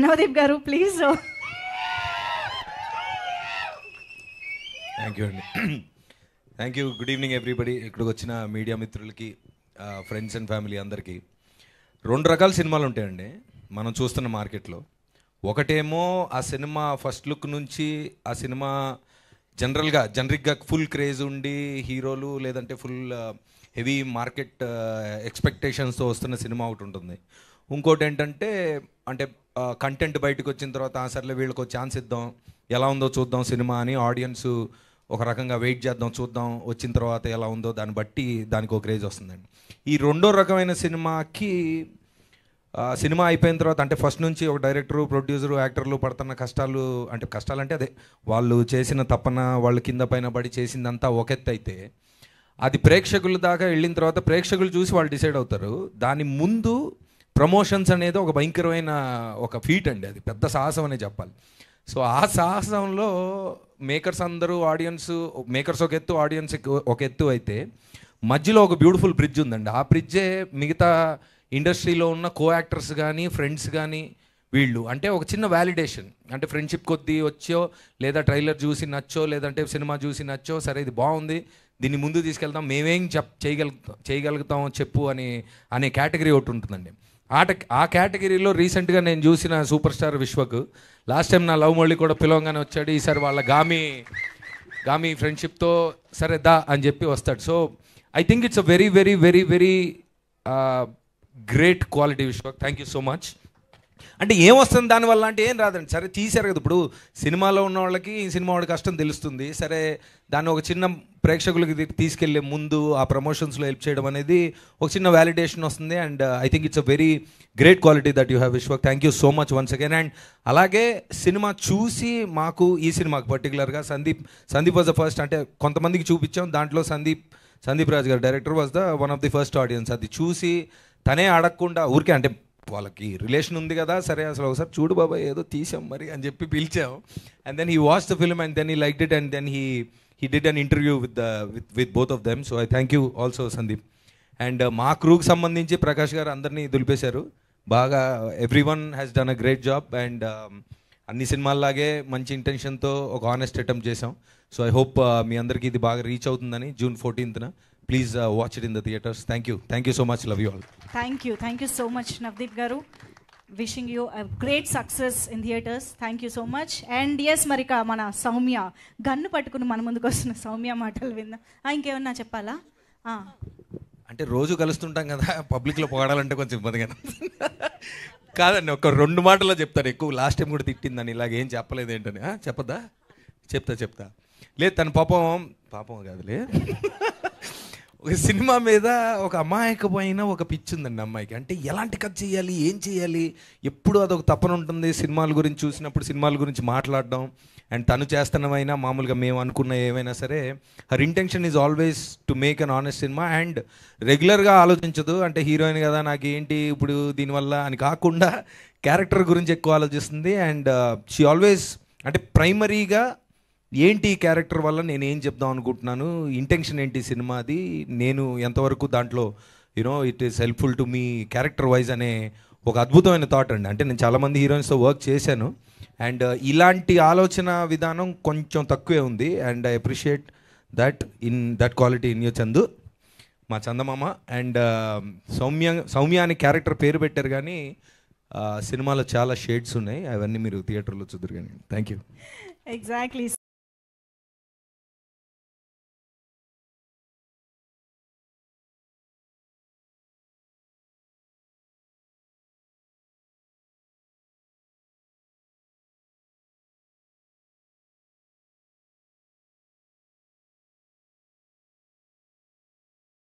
నవదీప్ గారు please. Thank you అండి. Thank you. Good evening everybody. ఇక్కడికి వచ్చిన మీడియా మిత్రులకి, ఫ్రెండ్స్ అండ్ ఫ్యామిలీ అందరికీ. 2 రకాల సినిమాలు ఉంటాయండి మనం చూస్తున్న మార్కెట్లో. ఒకటేమో ఆ సినిమా ఫస్ట్ లుక్ నుంచి ఆ సినిమా జనరిక్గా ఫుల్ క్రేజ్ ఉండి హీరోలు లేదంటే ఫుల్ హెవీ మార్కెట్ ఎక్స్పెక్టేషన్స్తో వస్తున్న సినిమా ఒకటి ఉంటుంది. ఇంకోటి ఏంటంటే అంటే కంటెంట్ బయటకు వచ్చిన తర్వాత సర్లే వీళ్ళకి ఒక ఛాన్స్ ఇద్దాం, ఎలా ఉందో చూద్దాం సినిమా అని ఆడియన్స్ ఒక రకంగా వెయిట్ చేద్దాం, చూద్దాం, వచ్చిన తర్వాత ఎలా ఉందో దాన్ని బట్టి దానికి ఒక క్రేజ్ వస్తుందండి. ఈ రెండో రకమైన సినిమాకి సినిమా అయిపోయిన తర్వాత అంటే ఫస్ట్ నుంచి ఒక డైరెక్టరు, ప్రొడ్యూసరు, యాక్టర్లు పడుతున్న కష్టాలంటే అదే వాళ్ళు చేసిన తపన, వాళ్ళు కింద పైన పడి చేసిందంతా ఒక ఎత్తు అయితే అది ప్రేక్షకుల దాకా వెళ్ళిన తర్వాత ప్రేక్షకులు చూసి వాళ్ళు డిసైడ్ అవుతారు. దాని ముందు ప్రమోషన్స్ అనేది ఒక భయంకరమైన ఒక ఫీట్ అండి, అది పెద్ద సాహసం అనే చెప్పాలి. సో ఆ సాహసంలో మేకర్స్ అందరూ మేకర్స్ ఒక ఎత్తు, ఆడియన్స్ ఒక ఎత్తు అయితే మధ్యలో ఒక బ్యూటిఫుల్ బ్రిడ్జ్ ఉందండి. ఆ బ్రిడ్జే మిగతా ఇండస్ట్రీలో ఉన్న కో యాక్టర్స్ కానీ ఫ్రెండ్స్ కానీ వీళ్ళు అంటే ఒక చిన్న వ్యాలిడేషన్, అంటే ఫ్రెండ్షిప్ కొద్దీ వచ్చో లేదా ట్రైలర్ చూసి నచ్చో లేదంటే సినిమా చూసి నచ్చో, సరే ఇది బాగుంది దీన్ని ముందు తీసుకెళ్తాం, మేమేం చేయగలుగుతాం చెప్పు అనే కేటగిరీ ఒకటి ఉంటుందండి. ఆ కేటగిరీలో రీసెంట్గా నేను చూసిన super star Vishwak last time నా లవ్ మళ్ళీ కూడా పిలవంగానే వచ్చాడు. ఈసారి వాళ్ళ గామి ఫ్రెండ్షిప్తో సరే దా అని చెప్పి వస్తాడు. So I think it's a very very very very great quality Vishwak. Thank you so much. అంటే ఏమొస్తుంది దానివల్ల అంటే ఏం రాదండి, సరే తీశారు కదా. ఇప్పుడు సినిమాలో ఉన్న వాళ్ళకి ఈ సినిమా వాడి కష్టం తెలుస్తుంది, సరే దాన్ని ఒక చిన్న ప్రేక్షకులకి తీసుకెళ్లే ముందు ఆ ప్రమోషన్స్లో హెల్ప్ చేయడం అనేది ఒక చిన్న వ్యాలిడేషన్ వస్తుంది. And I think it's a very great quality that you have Vishwak. Thank you so much once again. And అలాగే సినిమా చూసి మాకు ఈ సినిమాకి పర్టికులర్గా సందీప్ వాజ్ ద ఫస్ట్, అంటే కొంతమందికి చూపించాం, దాంట్లో సందీప్ రాజ్ గారు director was the one of the first audience. అది చూసి తనే అడగకుండా ఊరికే అంటే వాళ్ళకి రిలేషన్ ఉంది కదా, సరే అసలు ఒకసారి చూడు బాబాయ్ ఏదో తీసాం మరి అని చెప్పి పిలిచాం. And then he watch the film and then he liked it and then he did an interview with both of them. So I thank you also Sandeep. అండ్ మా క్రూకి సంబంధించి ప్రకాష్ గారు అందరినీ దులిపేశారు బాగా. Everyone has done a great job. And అన్ని సినిమాల్లాగే మంచి ఇంటెన్షన్తో ఒక ఆనెస్ట్ అటెంప్ట్ చేసాం. సో ఐ హోప్ మీ అందరికీ ఇది బాగా రీచ్ అవుతుందని. June 14th please watch it in the theatres. Thank you so much. Love you all. Thank you so much Navdeep garu. Wishing you a great success in theatres. Thank you so much. And yes మరి మన Soumya gun పట్టుకుని మన ముందుకు వస్తున్న సౌమ్య మాటలు విందాం. ఇంకేమన్నా చెప్పాలా? అంటే రోజు కలుస్తుంటాం కదా, పబ్లిక్లో పొగడాలంటే కొంచెం ఇబ్బందిగా కాదండి. ఒక 2 మాటల్లో చెప్తాను. ఎక్కువ లాస్ట్ టైం కూడా తిట్టిందని ఇలాగేం చెప్పలేదు ఏంటని. చెప్పద్దా? చెప్తా. లేదు తన పాపం కాదులే. ఒక సినిమా మీద ఒక అమాయకమైన ఒక పిచ్చి ఉందండి అమ్మాయికి. అంటే ఎలాంటి కథ చేయాలి, ఏం చేయాలి, ఎప్పుడు అదొక తపన ఉంటుంది. సినిమాల గురించి చూసినప్పుడు సినిమాల గురించి మాట్లాడడం. అండ్ తను చేస్తున్నమైనా మామూలుగా మేము అనుకున్న ఏమైనా సరే her intention is always to make an honest cinema. And రెగ్యులర్గా ఆలోచించదు, అంటే హీరోయిన్ కదా నాకేంటి ఇప్పుడు దీనివల్ల అని కాకుండా క్యారెక్టర్ గురించి ఎక్కువ ఆలోచిస్తుంది. అండ్ షీ ఆల్వేస్ అంటే ప్రైమరీగా ఏంటి ఈ క్యారెక్టర్ వల్ల నేను ఏం చెప్దాం అనుకుంటున్నాను, ఇంటెన్షన్ ఏంటి సినిమాది, నేను ఎంతవరకు దాంట్లో it is helpful to me character wise అనే ఒక అద్భుతమైన థాట్ అండి. అంటే నేను చాలామంది హీరోయిన్స్తో వర్క్ చేశాను అండ్ ఇలాంటి ఆలోచన విధానం కొంచెం తక్కువే ఉంది. And I appreciate that quality in you Chandu, మా చందమామ. అండ్ సౌమ్య అనే క్యారెక్టర్ పేరు పెట్టారు కానీ సినిమాలో చాలా షేడ్స్ ఉన్నాయి, అవన్నీ మీరు థియేటర్లో చూద్దరు కానీ. Thank you. ఎగ్జాక్ట్లీ.